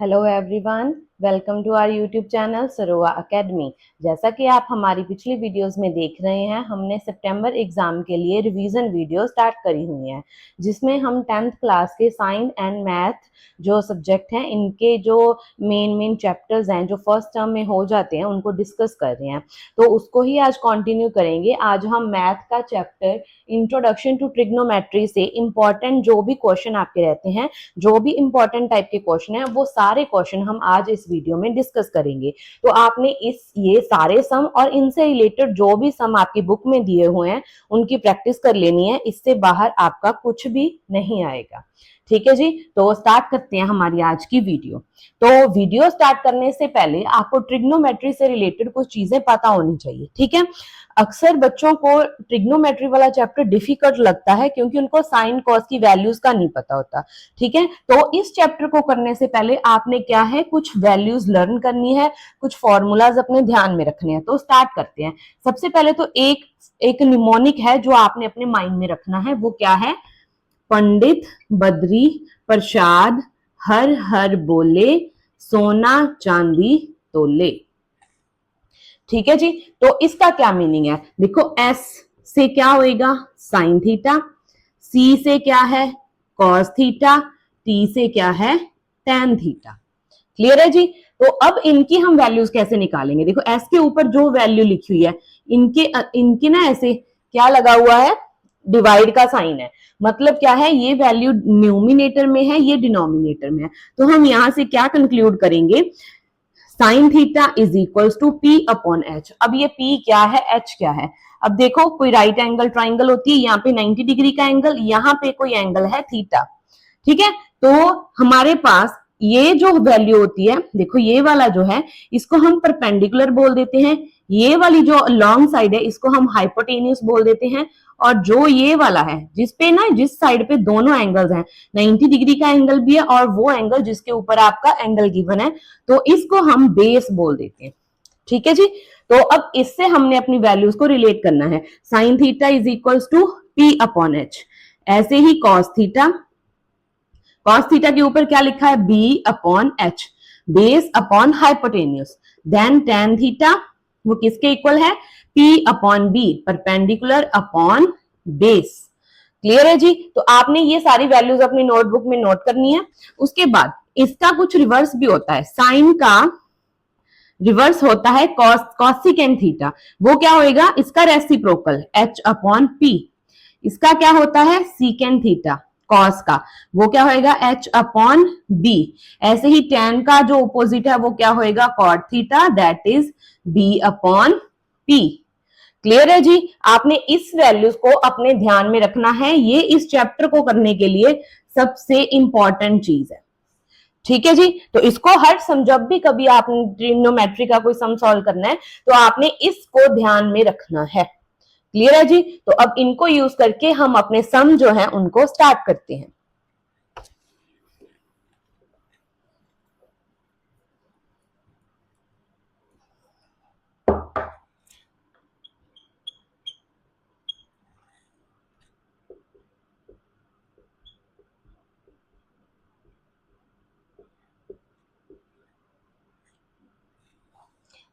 Hello everyone, welcome to our YouTube channel Sarova academy. जैसा कि आप हमारी पिछली वीडियोस में देख रहे हैं, हमने सितंबर एग्जाम के लिए रिवीजन वीडियो स्टार्ट करी हुई हैं, जिसमें हम 10th क्लास के साइंस एंड मैथ जो सब्जेक्ट हैं, इनके जो मेन चैप्टर्स हैं जो फर्स्ट टर्म में हो जाते हैं, उनको डिस्कस कर रहे हैं। तो उसको ही आज कंटिन्यू करेंगे। आज हम मैथ का चैप्टर इंट्रोडक्शन टू ट्रिग्नोमेट्री से इंपॉर्टेंट जो भी क्वेश्चन आपके रहते हैं, जो भी इंपॉर्टेंट टाइप के क्वेश्चन है, वो सारे क्वेश्चन हम आज इस वीडियो में डिस्कस करेंगे। तो आपने ये सारे सम और इनसे रिलेटेड जो भी सम आपकी बुक में दिए हुए हैं, उनकी प्रैक्टिस कर लेनी है। इससे बाहर आपका कुछ भी नहीं आएगा। ठीक है जी, तो स्टार्ट करते हैं हमारी आज की वीडियो। तो वीडियो स्टार्ट करने से पहले आपको ट्रिग्नोमेट्री से रिलेटेड कुछ चीजें पता होनी चाहिए। ठीक है, अक्सर बच्चों को ट्रिग्नोमेट्री वाला चैप्टर डिफिकल्ट लगता है क्योंकि उनको साइन कॉस की वैल्यूज का नहीं पता होता। ठीक है, तो इस चैप्टर को करने से पहले आपने क्या है, कुछ वैल्यूज लर्न करनी है, कुछ फॉर्मूलाज अपने ध्यान में रखने हैं। तो स्टार्ट करते हैं। सबसे पहले तो एक निमोनिक है जो आपने अपने माइंड में रखना है। वो क्या है? पंडित बद्री प्रसाद हर हर बोले, सोना चांदी तोले। ठीक है जी, तो इसका क्या मीनिंग है? देखो, एस से क्या होएगा? Sine theta. सी से क्या है? Cos theta. टी से क्या है? Tan theta. क्लियर है जी? तो अब इनकी हम वैल्यूज कैसे निकालेंगे? देखो, एस के ऊपर जो वैल्यू लिखी हुई है, इनके ना ऐसे क्या लगा हुआ है? डिवाइड का साइन है। मतलब क्या है? ये वैल्यू न्यूमिनेटर में है, ये डिनोमिनेटर में है। तो हम यहां से क्या कंक्लूड करेंगे? Sine theta is equals to P upon H. अब ये पी क्या है, एच क्या है? अब देखो, कोई राइट एंगल ट्राइंगल होती है, यहाँ पे 90 डिग्री का एंगल, यहाँ पे कोई एंगल है थीटा। ठीक है, तो हमारे पास ये जो वैल्यू होती है, देखो ये वाला जो है, इसको हम परपेंडिकुलर बोल देते हैं। ये वाली जो लॉन्ग साइड है, इसको हम हाइपोटेन्यूस बोल देते हैं। और जो ये वाला है, जिस साइड पे दोनों एंगल्स हैं, 90 डिग्री का एंगल भी है और वो एंगल जिसके ऊपर आपका एंगल गिवन है, तो इसको हम बेस बोल देते हैं। ठीक है जी, तो अब इससे हमने अपनी वैल्यूज को रिलेट करना है। Sine theta is equals to P upon H. ऐसे ही कॉस थीटा, कॉस थीटा के ऊपर क्या लिखा है? B upon H, base upon hypotenuse. Then tan theta, वो किसके इक्वल है? P upon B, perpendicular upon base. Clear है जी? तो आपने ये सारी वैल्यूज अपनी नोटबुक में नोट करनी है। उसके बाद इसका कुछ रिवर्स भी होता है। साइन का रिवर्स होता है कॉसिकेंट थीटा। वो क्या होएगा? इसका रेसिप्रोकल एच अपॉन पी। इसका क्या होता है? सीकेंट थीटा, कॉस का, वो क्या होएगा? H upon B. ऐसे ही टेन का जो ऑपोजिट है, वो क्या होएगा? Cot theta, that is B upon P. Clear है जी? आपने इस वैल्यूज को अपने ध्यान में रखना है। ये इस चैप्टर को करने के लिए सबसे इंपॉर्टेंट चीज है। ठीक है जी, तो इसको हर सम, जब भी कभी आपने ट्रिग्नोमेट्री का कोई सम सॉल्व करना है, तो आपने इसको ध्यान में रखना है। क्लियर है जी? तो अब इनको यूज करके हम अपने सम जो है उनको स्टार्ट करते हैं।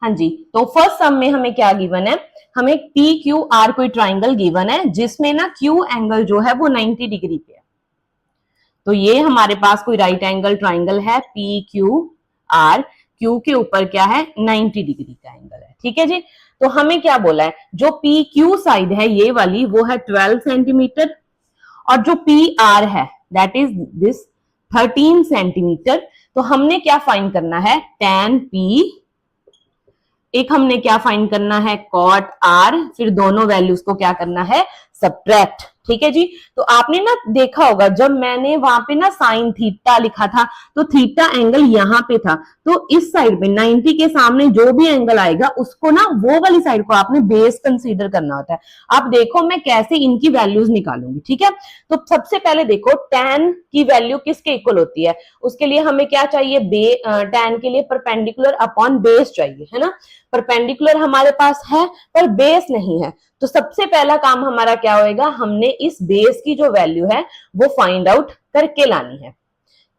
हाँ जी, तो फर्स्ट सम में हमें क्या गिवन है? हमें पी क्यू आर कोई ट्राइंगल गिवन है, जिसमें ना क्यू एंगल जो है वो 90 डिग्री पे है। तो ये हमारे पास कोई राइट एंगल ट्राइंगल है, पी क्यू आर। क्यू के ऊपर क्या है? 90 डिग्री का एंगल है। ठीक है जी, तो हमें क्या बोला है? जो पी क्यू साइड है, ये वाली, वो है 12 सेंटीमीटर, और जो पी आर है, दैट इज दिस 13 सेंटीमीटर। तो हमने क्या फाइंड करना है? Tan P. एक हमने क्या फाइंड करना है? Cot R. फिर दोनों वैल्यूज को क्या करना है? सब्ट्रैक्ट। ठीक है जी, तो आपने ना देखा होगा, जब मैंने वहां पे ना साइन थीटा लिखा था, तो थीटा एंगल यहाँ पे था। तो इस साइड पे 90 के सामने जो भी एंगल आएगा, उसको ना, वो वाली साइड को आपने बेस कंसीडर करना होता है। आप देखो मैं कैसे इनकी वैल्यूज निकालूंगी। ठीक है, तो सबसे पहले देखो, tan की वैल्यू किसके इक्वल होती है? उसके लिए हमें क्या चाहिए? tan के लिए परपेंडिकुलर अपॉन बेस चाहिए, है ना? परपेंडिकुलर हमारे पास है पर बेस नहीं है। तो सबसे पहला काम हमारा क्या होएगा? हमने इस बेस की जो वैल्यू है वो फाइंड आउट करके लानी है।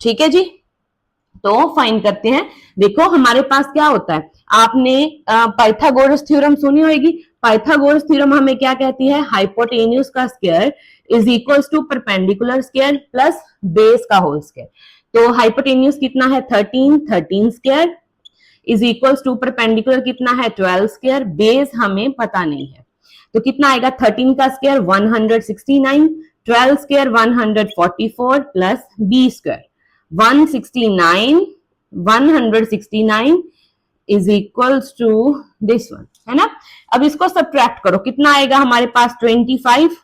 ठीक है जी, तो फाइंड करते हैं। देखो हमारे पास क्या होता है, आपने पाइथागोरस थ्योरम सुनी होगी। पाइथागोरस थ्योरम हमें क्या कहती है, हाइपोटेन्यूज का square is equals to perpendicular square plus base का होल स्क्वायर। तो हाइपोटेन्यूज कितना है 13, 13 square is equals to perpendicular कितना है 12 स्क्वायर, बेस हमें पता नहीं है। तो कितना आएगा 13 का square 169, 12 square 144 plus B square 169, 169 is equals to this one, है ना। अब इसको सब्ट्रैक्ट करो, कितना आएगा हमारे पास 25।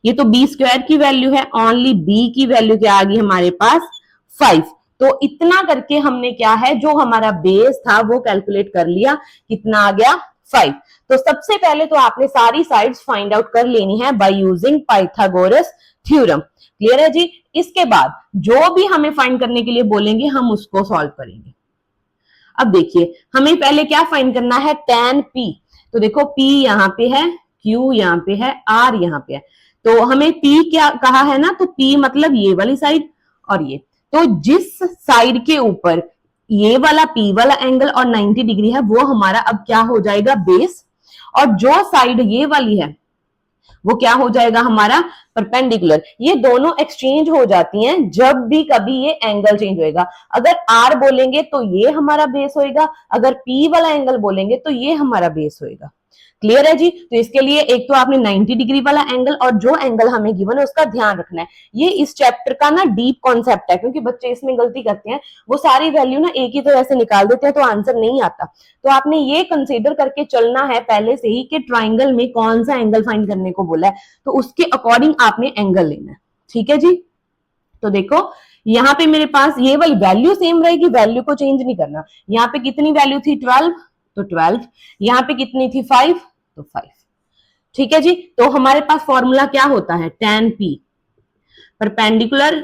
ये तो बी स्क्वायर की वैल्यू है, ओनली बी की वैल्यू क्या आ गई हमारे पास 5। तो इतना करके हमने क्या है, जो हमारा बेस था वो कैलकुलेट कर लिया, कितना आ गया 5। तो सबसे पहले तो आपने सारी साइड्स फाइंड आउट कर लेनी है bye using Pythagoras theorem. Clear है जी। इसके बाद जो भी हमें फाइंड करने के लिए बोलेंगे हम उसको सॉल्व करेंगे। अब देखिए हमें पहले क्या फाइंड करना है, tan p। तो देखो p यहां पे है, q यहां पे है, r यहां पे है। तो हमें p क्या कहा है ना, तो p मतलब ये वाली साइड और ये। तो जिस साइड के ऊपर ये वाला p वाला एंगल और 90 डिग्री है वो हमारा अब क्या हो जाएगा बेस, और जो साइड ये वाली है वो क्या हो जाएगा हमारा परपेंडिकुलर। ये दोनों एक्सचेंज हो जाती हैं जब भी कभी ये एंगल चेंज होएगा। अगर आर बोलेंगे तो ये हमारा बेस होएगा, अगर पी वाला एंगल बोलेंगे तो ये हमारा बेस होएगा। क्लियर है जी। तो इसके लिए एक तो आपने 90 डिग्री वाला एंगल और जो एंगल हमें गिवन है उसका ध्यान रखना है। ये इस चैप्टर का ना डीप कॉन्सेप्ट है, क्योंकि बच्चे इसमें गलती करते हैं, वो सारी वैल्यू ना एक ही तरह से निकाल देते हैं तो आंसर नहीं आता। तो आपने ये कंसीडर करके चलना है पहले से ही कि ट्राइंगल में कौन सा एंगल फाइंड करने को बोला है, तो उसके अकॉर्डिंग आपने एंगल लेना है। ठीक है जी। तो देखो यहाँ पे मेरे पास ये वाली वैल्यू सेम रहेगी, वैल्यू को चेंज नहीं करना। यहाँ पे कितनी वैल्यू थी 12, तो 12। यहाँ पे कितनी थी 5, तो 5। ठीक है जी। तो हमारे पास फॉर्मूला क्या होता है, tan p परपेंडिकुलर,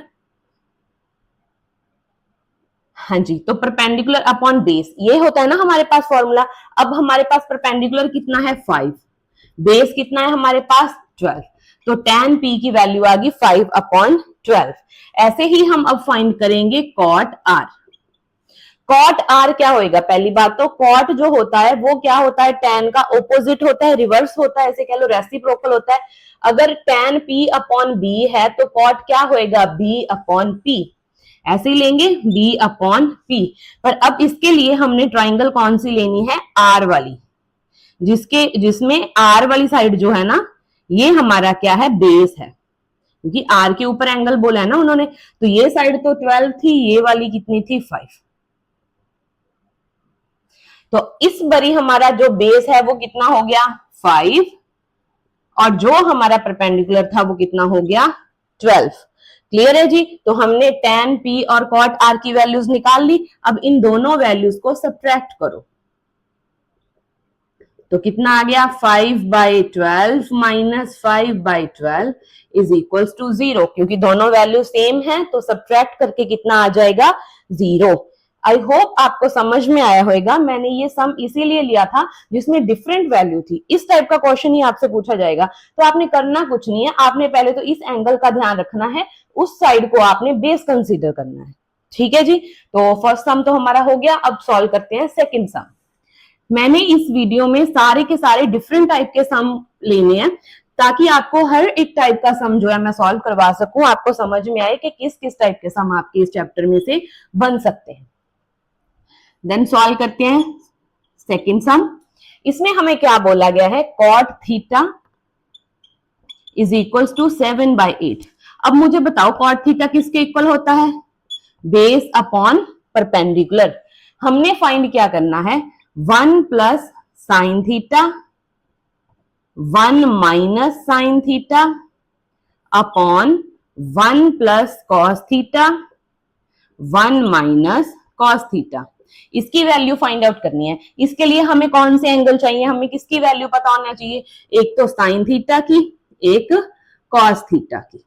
हाँ जी, तो परपेंडिकुलर अपॉन बेस ये होता है ना हमारे पास फॉर्मूला। अब हमारे पास परपेंडिकुलर कितना है 5, बेस कितना है हमारे पास 12। तो tan p की वैल्यू आ गई 5 अपॉन 12। ऐसे ही हम अब फाइंड करेंगे cot r। कॉट आर क्या होएगा, पहली बात तो कॉट जो होता है वो क्या होता है, टैन का ओपोजिट होता है, रिवर्स होता है, ऐसे कह लो रेसिप्रोकल होता है। अगर टैन पी अपॉन बी है तो कॉट क्या होएगा, बी अपॉन पी। ऐसे ही लेंगे बी अपॉन पी। पर अब इसके लिए हमने ट्राइंगल कौन सी लेनी है, आर वाली, जिसमें आर वाली साइड जो है ना ये हमारा क्या है, बेस है, क्योंकि आर के ऊपर एंगल बोला है ना उन्होंने। तो ये साइड तो 12 थी, ये वाली कितनी थी 5। तो इस बारी हमारा जो बेस है वो कितना हो गया 5, और जो हमारा परपेंडिकुलर था वो कितना हो गया 12। क्लियर है जी। तो हमने tan p और cot r की वैल्यूज निकाल ली। अब इन दोनों वैल्यूज को सब्ट्रैक्ट करो, तो कितना आ गया 5/12 माइनस 5/12 इज इक्वल्स टू 0। क्योंकि दोनों वैल्यू सेम है तो सब्ट्रैक्ट करके कितना आ जाएगा 0। आई होप आपको समझ में आया होगा। मैंने ये सम इसीलिए लिया था जिसमें डिफरेंट वैल्यू थी। इस टाइप का क्वेश्चन ही आपसे पूछा जाएगा तो आपने करना कुछ नहीं है, आपने पहले तो इस एंगल का ध्यान रखना है, उस साइड को आपने बेस कंसीडर करना है। ठीक है जी। तो फर्स्ट सम तो हमारा हो गया। अब सॉल्व करते हैं सेकेंड सम। मैंने इस वीडियो में सारे के सारे डिफरेंट टाइप के सम लेने हैं ताकि आपको हर एक टाइप का सम जो है मैं सॉल्व करवा सकूं, आपको समझ में आए कि किस किस टाइप के सम आपके इस चैप्टर में से बन सकते हैं। देन सॉल्व करते हैं सेकंड सम। इसमें हमें क्या बोला गया है, cot theta is equals to 7/8। अब मुझे बताओ cot थीटा किसके इक्वल होता है, बेस अपॉन परपेंडिकुलर। हमने फाइंड क्या करना है, 1 plus sine theta 1 minus sine theta upon 1 plus cos theta 1 minus cos theta. इसकी वैल्यू फाइंड आउट करनी है। इसके लिए हमें कौन से एंगल चाहिए, हमें किसकी वैल्यू पता होना चाहिए, एक तो साइन थीटा की, एक कॉस थीटा की।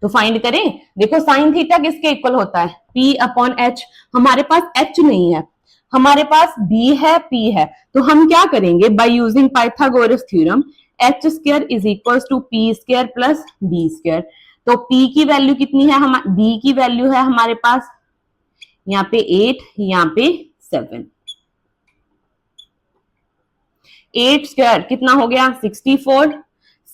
तो फाइंड करें। देखो साइन थीटा किसके इक्वल होता है, P अपॉन एच। हमारे पास H नहीं है, हमारे पास B है, P है। तो हम क्या करेंगे, by using Pythagoras theorem, H square is equal to P square plus B square. तो P की वैल्यू कितनी है, हम B की वैल्यू है हमारे पास यहाँ पे 8, यहाँ पे 7। 8 स्क्वायर कितना हो गया 64,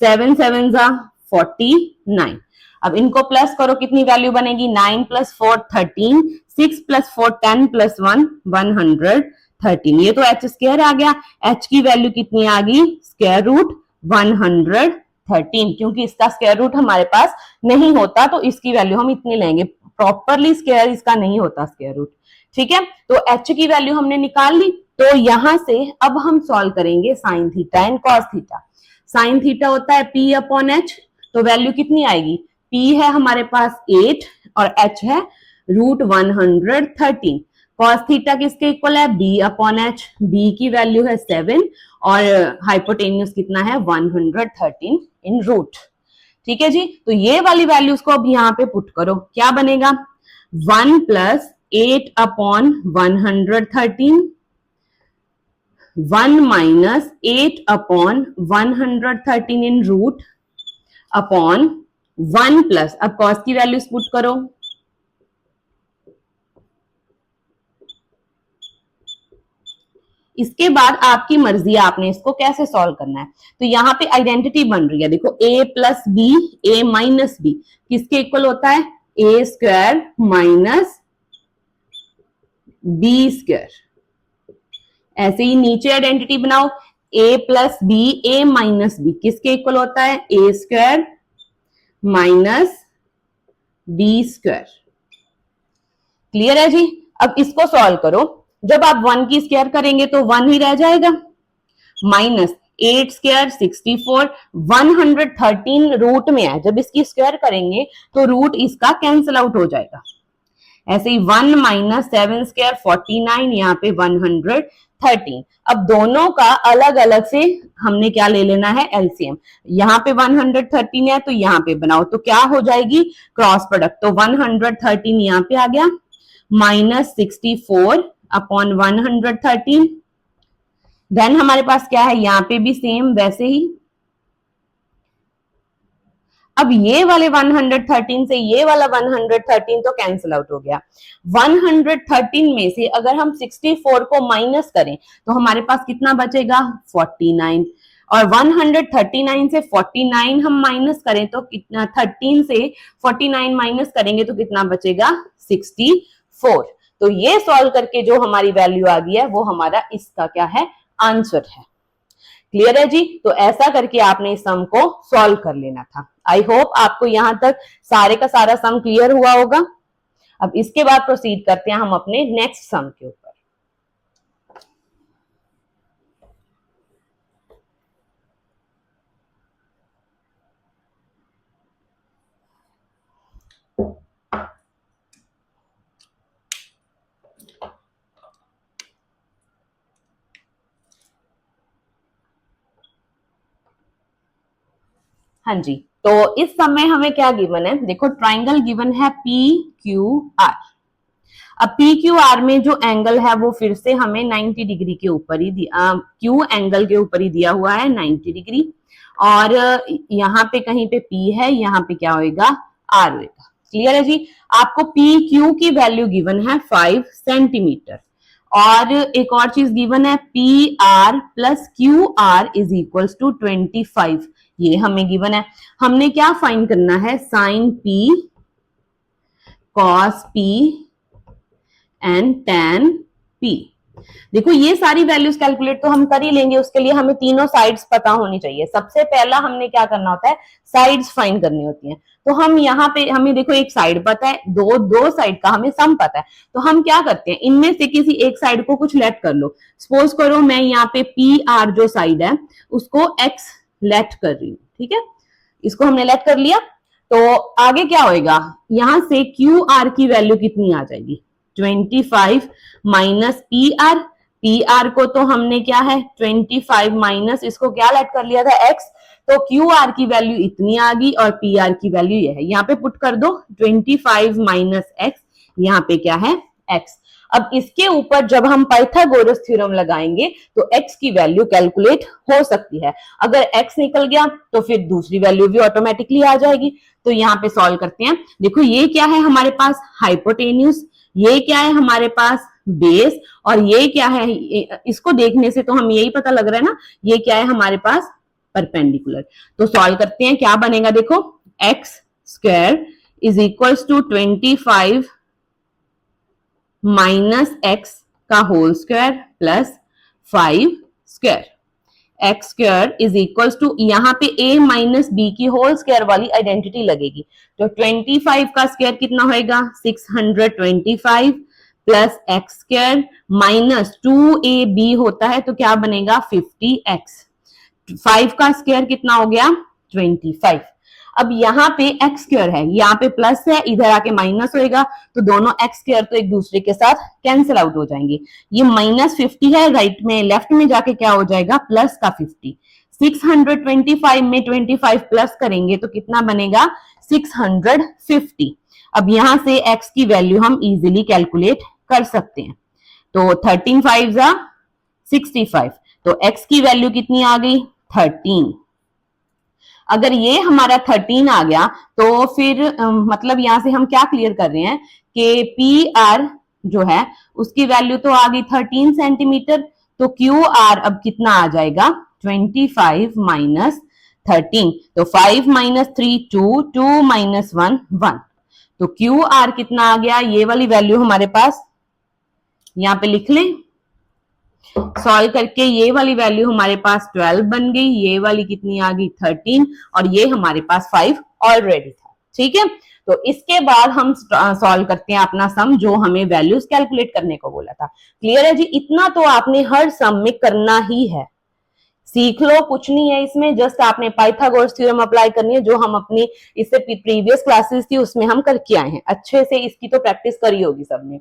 7 7 जा 49। अब इनको प्लस करो, कितनी वैल्यू बनेगी 9 + 4 13, 6 + 4 10 + 1 113। ये तो h स्क्वायर आ गया, h की वैल्यू कितनी आ गई स्क्वायर रूट 113, क्योंकि इसका स्क्वायर रूट हमारे पास नहीं होता तो इसकी वैल्यू हम इतनी लेंगे, प्रॉपरली स्क्वायर इसका नहीं होता स्क्वायर रूट। ठीक है, तो h की वैल्यू हमने निकाल ली। तो यहां से अब हम सॉल्व करेंगे sine theta and cos theta. Sine theta होता है P/H, तो वैल्यू कितनी आएगी, P है हमारे पास 8 और H है √113। कॉस थीटा किसके इक्वल है B/H, B की वैल्यू है 7 और हाइपोटेन्यूस कितना है 113 इन रूट। ठीक है जी, तो ये वाली वैल्यूज को अब यहाँ पे पुट करो, क्या बनेगा 1 + 8/113, 1 - 8/113 इन रूट अपॉन 1 प्लस, अब कॉस की वैल्यूज पुट करो, इसके बाद आपकी मर्जी है आपने इसको कैसे सॉल्व करना है। तो यहाँ पे आइडेंटिटी बन रही है, देखो a + b, a - b किसके इक्वल होता है a² - b²। ऐसे ही नीचे आइडेंटिटी बनाओ, a + b, a - b किसके इक्वल होता है a² - b²। क्लियर है जी। अब इसको सॉल्व करो, जब आप 1 की स्क्वायर करेंगे तो 1 ही रह जाएगा, -8² 64, 113 रूट में है, जब इसकी स्क्वायर करेंगे तो रूट इसका कैंसिल आउट हो जाएगा। ऐसे ही 1 - 7² 49, यहाँ पे 113। अब दोनों का अलग अलग से हमने क्या ले लेना है एलसीएम, यहाँ पे 113 है तो यहाँ पे बनाओ तो क्या हो जाएगी क्रॉस प्रोडक्ट, तो 113 यहाँ पे आ गया -64/113। देन हमारे पास क्या है, यहाँ पे भी सेम वैसे ही। अब ये वाले 113 से ये वाला 113 तो कैंसिल आउट हो गया। 113 में से अगर हम 64 को माइनस करें तो हमारे पास कितना बचेगा 49, और 139 से 49 हम माइनस करें तो कितना, 13 से 49 माइनस करेंगे तो कितना बचेगा 64। तो ये सॉल्व करके जो हमारी वैल्यू आ गई है वो हमारा इसका क्या है आंसर है। क्लियर है जी। तो ऐसा करके आपने इस सम को सॉल्व कर लेना था। आई होप आपको यहां तक सारे का सारा सम क्लियर हुआ होगा। अब इसके बाद प्रोसीड करते हैं हम अपने नेक्स्ट सम के ऊपर। हाँ जी, तो इस समय हमें क्या गिवन है, देखो ट्राइंगल गिवन है PQR। अब PQR में जो एंगल है वो फिर से हमें 90 डिग्री के ऊपर ही दिया, Q एंगल के ऊपर ही दिया हुआ है 90 डिग्री, और यहाँ पे कहीं पे P है, यहाँ पे क्या होएगा R होएगा। क्लियर है जी। आपको PQ की वैल्यू गिवन है 5 सेंटीमीटर, और एक और चीज गिवन है PR + QR = 25, ये हमें गिवन है। हमने क्या फाइंड करना है sine P, cos P and tan P। देखो ये सारी वैल्यूज कैलकुलेट तो हम कर ही लेंगे, उसके लिए हमें तीनों साइड्स पता होनी चाहिए। सबसे पहला हमने क्या करना होता है साइड्स फाइंड करनी होती हैं। तो हम यहाँ पे हमें देखो एक साइड पता है, दो साइड का हमें सम पता है, तो हम क्या करते हैं इनमें से किसी एक साइड को कुछ लेट कर लो। सपोज करो मैं यहाँ पे PR जो साइड है उसको X लेट कर रही हूँ, ठीक है, इसको हमने लेट कर लिया। तो आगे क्या होएगा, यहां से QR की वैल्यू कितनी आ जाएगी 25 माइनस PR को तो हमने क्या है 25 माइनस इसको क्या लेट कर लिया था X, तो QR की वैल्यू इतनी आ गई और PR की वैल्यू ये है। यहाँ पे पुट कर दो 25 - X, यहाँ पे क्या है X। अब इसके ऊपर जब हम पाइथागोरस थ्योरम लगाएंगे तो x की वैल्यू कैलकुलेट हो सकती है। अगर x निकल गया तो फिर दूसरी वैल्यू भी ऑटोमेटिकली आ जाएगी। तो यहाँ पे सॉल्व करते हैं। देखो ये क्या है हमारे पास, हाइपोटेन्यूज, ये क्या है हमारे पास, बेस, और ये क्या है, इसको देखने से तो हम यही पता लग रहा है ना, ये क्या है हमारे पास, परपेंडिकुलर। तो सॉल्व करते हैं, क्या बनेगा, देखो x square is equals to 25 minus x का whole square plus 5 square. X square is equals to, यहाँ पे a माइनस बी की होल स्क्वायर वाली आइडेंटिटी लगेगी, तो 25 का स्क्वायर कितना होएगा, 625 plus x square minus 2ab होता है तो क्या बनेगा 50x। 5 का स्क्वायर कितना हो गया 25। अब यहाँ पे एक्स स्क्वायर है, यहाँ पे प्लस है, इधर आके माइनस होएगा, तो दोनों एक्स स्क्वायर तो एक दूसरे के साथ कैंसिल आउट हो जाएंगे। ये माइनस 50 है, राइट में लेफ्ट में जाके क्या हो जाएगा प्लस का 50। 625 में 25 प्लस करेंगे तो कितना बनेगा 650। अब यहां से x की वैल्यू हम इजीली कैलकुलेट कर सकते हैं। तो 13 5 जा 65, तो x की वैल्यू कितनी आ गई 13। अगर ये हमारा 13 आ गया तो फिर मतलब यहां से हम क्या क्लियर कर रहे हैं कि पी आर जो है उसकी वैल्यू तो आ गई 13 सेंटीमीटर, तो क्यू आर अब कितना आ जाएगा 25 माइनस 13, तो 5 माइनस 3 2, 2 माइनस 1 1, तो क्यू आर कितना आ गया, ये वाली वैल्यू हमारे पास यहां पे लिख लें। सॉल्व करके ये वाली वैल्यू हमारे पास 12 बन गई, ये वाली कितनी आ गई 13, और ये हमारे पास 5 ऑलरेडी था। ठीक है, तो इसके बाद हम सॉल्व करते हैं अपना सम जो हमें वैल्यूज कैलकुलेट करने को बोला था। क्लियर है जी, इतना तो आपने हर सम में करना ही है, सीख लो, कुछ नहीं है इसमें, जस्ट आपने पाइथागोरस थ्योरम अप्लाई करनी है, जो हम अपनी इससे प्रीवियस क्लासेस थी उसमें हम करके आए हैं, अच्छे से इसकी तो प्रैक्टिस करी होगी सबने।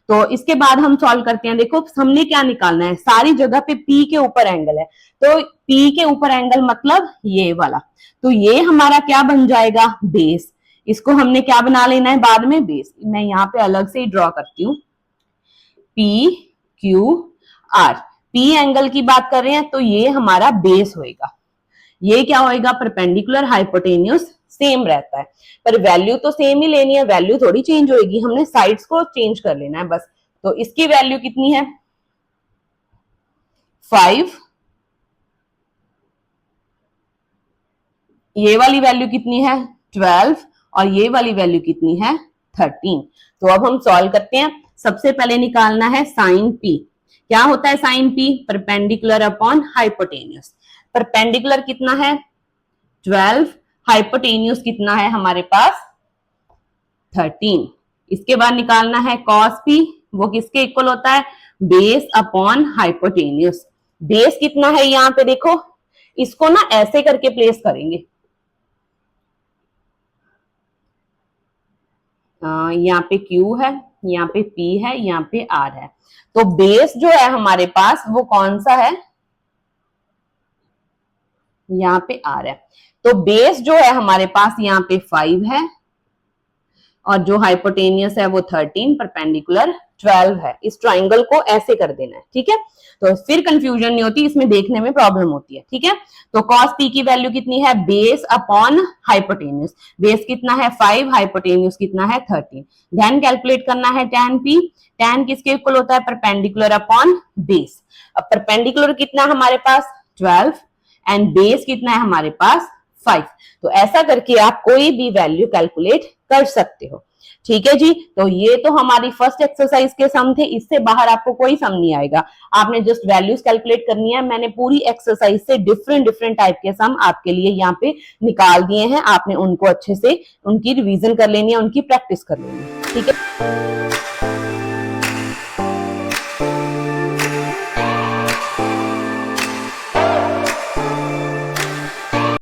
तो इसके बाद हम सॉल्व करते हैं। देखो हमने क्या निकालना है, सारी जगह पे P के ऊपर एंगल है, तो P के ऊपर एंगल मतलब ये वाला, तो ये हमारा क्या बन जाएगा बेस। इसको हमने क्या बना लेना है बाद में, बेस। मैं यहाँ पे अलग से ही ड्रॉ करती हूँ, P Q R, P angle की बात कर रहे हैं तो ये हमारा बेस होएगा। ये क्या होएगा, परपेंडिकुलर हाइपोटेन्यूस सेम रहता है, पर वैल्यू तो सेम ही लेनी है, वैल्यू थोड़ी चेंज होएगी, हमने साइड्स को चेंज कर लेना है बस। तो इसकी वैल्यू कितनी है 5, ये वाली वैल्यू कितनी है 12, और ये वाली वैल्यू कितनी है 13। तो अब हम सॉल्व करते हैं। सबसे पहले निकालना है साइन P। क्या होता है sine P, perpendicular upon hypotenuse. Perpendicular कितना है 12, हाइपोटेन्यूस कितना है हमारे पास 13। इसके बाद निकालना है कॉस P, वो किसके इक्वल होता है, बेस अपॉन हाइपोटेन्यूस। बेस कितना है यहाँ पे देखो, इसको ना ऐसे करके प्लेस करेंगे, यहाँ पे Q है, यहाँ पे P है, यहाँ पे R है, तो बेस जो है हमारे पास वो कौन सा है, यहाँ पे R है, तो बेस जो है हमारे पास यहाँ पे 5 है, और जो हाइपोटेनियस है वो 13, परपेंडिकुलर 12 है। इस ट्राइंगल को ऐसे कर देना है, ठीक है, तो फिर कंफ्यूजन नहीं होती, इसमें देखने में प्रॉब्लम होती है। ठीक है, तो कॉस P की वैल्यू कितनी है, बेस अपॉन हाइपोटेन्यूस। बेस कितना है 5, हाइपोटेन्यूस कितना है 13। देन कैलकुलेट करना है tan P। tan किसके इक्वल होता है, परपेंडिकुलर अपॉन बेस। अब परपेंडिकुलर कितना है हमारे पास 12, एंड बेस कितना है हमारे पास 5। तो ऐसा करके आप कोई भी वैल्यू कैलकुलेट कर सकते हो। ठीक है जी, तो ये तो हमारी फर्स्ट एक्सरसाइज के सम थे, इससे बाहर आपको कोई सम नहीं आएगा, आपने जस्ट वैल्यूज कैलकुलेट करनी है। मैंने पूरी एक्सरसाइज से डिफरेंट टाइप के सम आपके लिए यहाँ पे निकाल दिए हैं, आपने उनको अच्छे से उनकी रिवीजन कर लेनी है, उनकी प्रैक्टिस कर लेनी है। ठीक है।